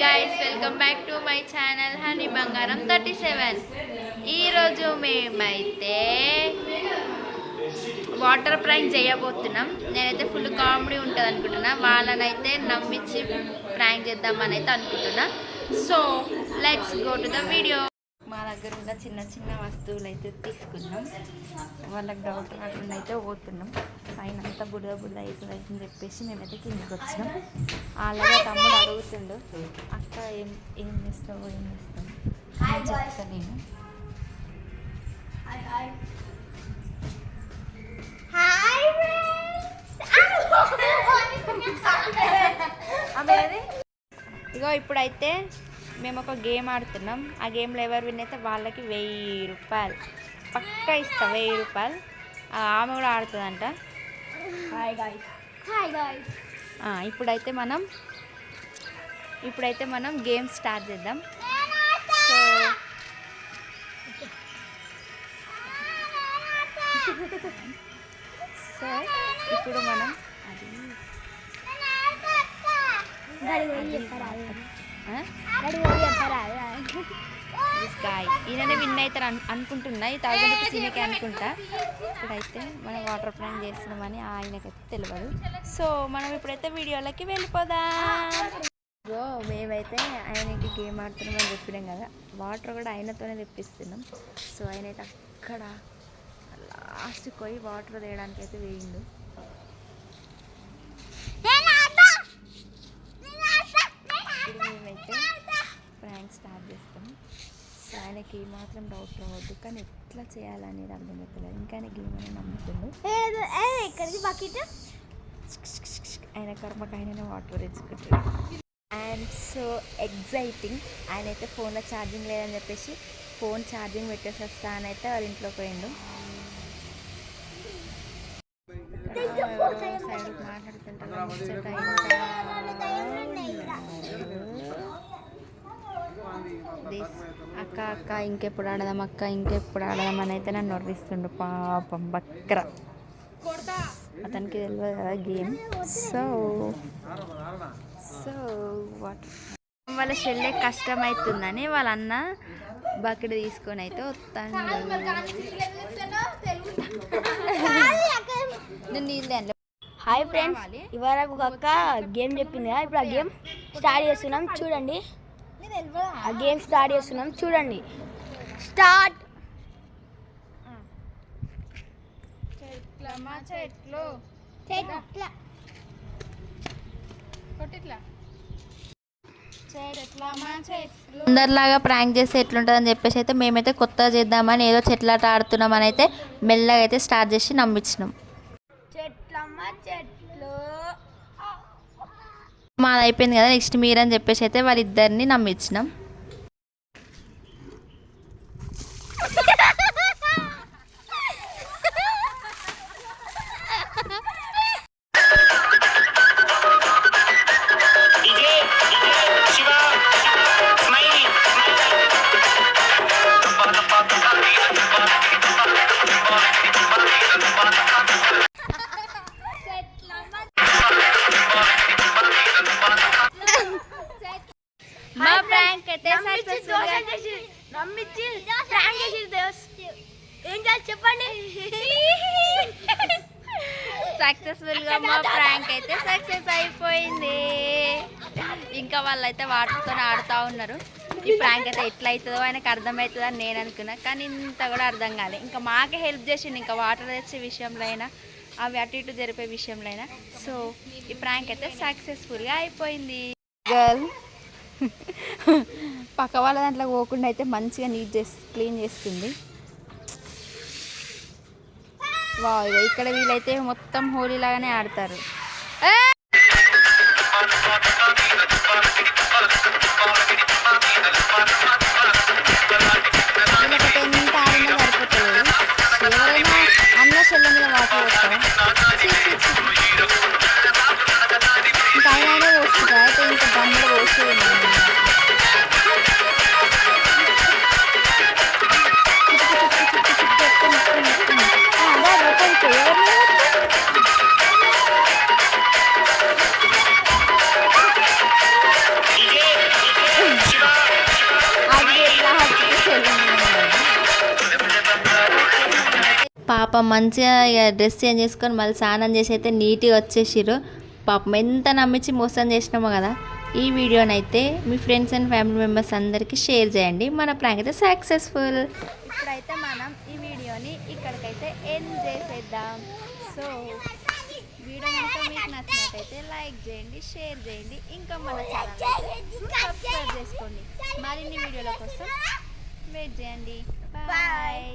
Guys welcome back to my channel honey బంగారం 37. ఈరోజు మేమైతే వాటర్ ప్రాంక్ చేయబోతున్నాం. నేనైతే ఫుల్ కామెడీ ఉంటుంది అనుకుంటున్నా. వాళ్ళనైతే నమ్మించి ప్రాంక్ చేద్దామని అయితే అనుకుంటున్నా. So let's go to the video. మా దగ్గర ఉన్న చిన్న చిన్న వస్తువులు అయితే తీసుకున్నాం. వాళ్ళకి డౌట్ రాకుండా అయితే పోతున్నాం. పైన అంతా బుడద బుడద అవుతుందని చెప్పేసి మేమైతే కిందకి వచ్చినాం. అలాగే తమ్ముడు అడుగుతుండు, అక్క ఏం చేస్తావు అని చెప్తాను నేను. ఇగో ఇప్పుడైతే మేము ఒక గేమ్ ఆడుతున్నాం. ఆ గేమ్లో ఎవరు విన్ అయితే వాళ్ళకి 1000 రూపాయలు పక్కా ఇస్తా. 1000 రూపాయలు. ఆమె కూడా ఆడుతుందంట. ఇప్పుడైతే మనం గేమ్ స్టార్ట్ చేద్దాం. సో ఇప్పుడు మనం ఈయననే విన్ అవుతారు అనుకుంటున్నా. ఈ 1000 రూపీస్ ఈయనకే అనుకుంటా. ఇప్పుడైతే మనం వాటర్ ప్రాంక్ చేస్తున్నామని ఆయనకైతే తెలియదు. సో మనం ఇప్పుడైతే వీడియోలోకి వెళ్ళిపోదాం. మేమైతే ఆయనకి గేమ్ ఆడుతున్నామని చెప్పినాం కదా, వాటర్ కూడా ఆయనతోనే తెప్పిస్తున్నాం. సో ఆయనైతే అక్కడ లాస్ట్కి పోయి వాటర్ తేయడానికి అయితే వేయిండు. మేమైతే ప్రాంక్ స్టార్ట్ చేస్తాం. సో ఆయనకి మాత్రం డౌట్ రావద్దు, కానీ ఎట్లా చేయాలనేది అర్థమవుతుంది. ఇంకా ఆయన గేమ్ అని నమ్ముతుండు. ఆయన కర్మకు ఆయననే వాటర్ తెచ్చుకుంటాడు. And so exciting. ఆయనైతే ఫోన్లో ఛార్జింగ్ లేదని చెప్పేసి ఫోన్ ఛార్జింగ్ పెట్టేసి వస్తా అని అయితే వాళ్ళ ఇంట్లో పోయిండు. సైడ్ మాట్లాడుతుంటారు. అక్క ఇంకెప్పుడు ఆడదాం, అక్క ఇంకెప్పుడు ఆడదాం అని అయితే నన్ను నొర్రిస్తుండు. పాపం బక్ర, అతనికి తెలియదు కదా గేమ్. సో వాళ్ళ చెల్లె కష్టం అవుతుందని వాళ్ళ అన్న బకెట్ తీసుకొని అయితే వస్తాను. హాయ్ ఫ్రెండ్స్, ఇవరకు అక్క గేమ్ చెప్పింది కదా, ఇప్పుడు ఆ గేమ్ స్టార్ట్ చేస్తున్నాం చూడండి. స్టార్ట్. అందరిలాగా ప్రాంక్ చేస్తే ఎట్లుంటుందని చెప్పేసి అయితే మేమైతే కొత్తగా చేద్దామని ఏదో చెట్లాట ఆడుతున్నామని అయితే మెల్లగా అయితే స్టార్ట్ చేసి నమ్మించినాం. మాది అయిపోయింది కదా, నెక్స్ట్ మీరని చెప్పేసి అయితే వాళ్ళిద్దరిని నమ్మించినాం. సక్సెస్ఫుల్గా మా ప్రాంక్ అయితే సక్సెస్ అయిపోయింది. ఇంకా వాళ్ళైతే వాటితో ఆడుతూ ఉన్నారు. ఈ ప్రాంక్ అయితే ఎట్లా అవుతుందో ఆయనకు అర్థమవుతుందో అని నేను అనుకున్నా, కానీ ఇంత కూడా అర్థం కాలేదు. ఇంకా మాకే హెల్ప్ చేసిండు, ఇంకా వాటర్ తెచ్చే విషయంలో అయినా అవి అటు ఇటు జరిపే విషయంలో అయినా. సో ఈ ప్రాంక్ అయితే సక్సెస్ఫుల్గా అయిపోయింది. గర్ల్ పక్క వాళ్ళ దాంట్లో పోకుండా అయితే మంచిగా క్లీన్ చేస్తుంది. ఇక్కడ వీళ్ళైతే మొత్తం హోలీ లాగానే ఆడతారు. వీళ్ళకైతే ఎంత ఆడినా సరిపోతుంది. ఎవరైనా అన్న చెల్లె మీద వాటర్ పోస్తారా? ఇంకా ఆయన పోస్తుంటారు. అయితే ఇంకా గమ్ములు పోస్తూ పాపం మంచిగా ఇక డ్రెస్ చేంజ్ చేసుకొని మళ్ళీ స్నానం చేసి అయితే నీట్గా వచ్చేసిర్రు. పాపం ఎంత నమ్మించి మోసం చేసినామో కదా. ఈ వీడియోనైతే మీ ఫ్రెండ్స్ అండ్ ఫ్యామిలీ మెంబర్స్ అందరికీ షేర్ చేయండి. మన ప్రాంక్ అయితే సక్సెస్ఫుల్. ఇప్పుడైతే మనం ఈ వీడియోని ఇక్కడికైతే ఎండ్ చేసేద్దాం. సో వీడియో కనుక మీకు నచ్చినట్టయితే లైక్ చేయండి, షేర్ చేయండి, ఇంకా మన ఛానల్ సబ్స్క్రైబ్ చేసుకోండి. మరిన్ని వీడియోల కోసం వెయిట్ చేయండి. బాయ్.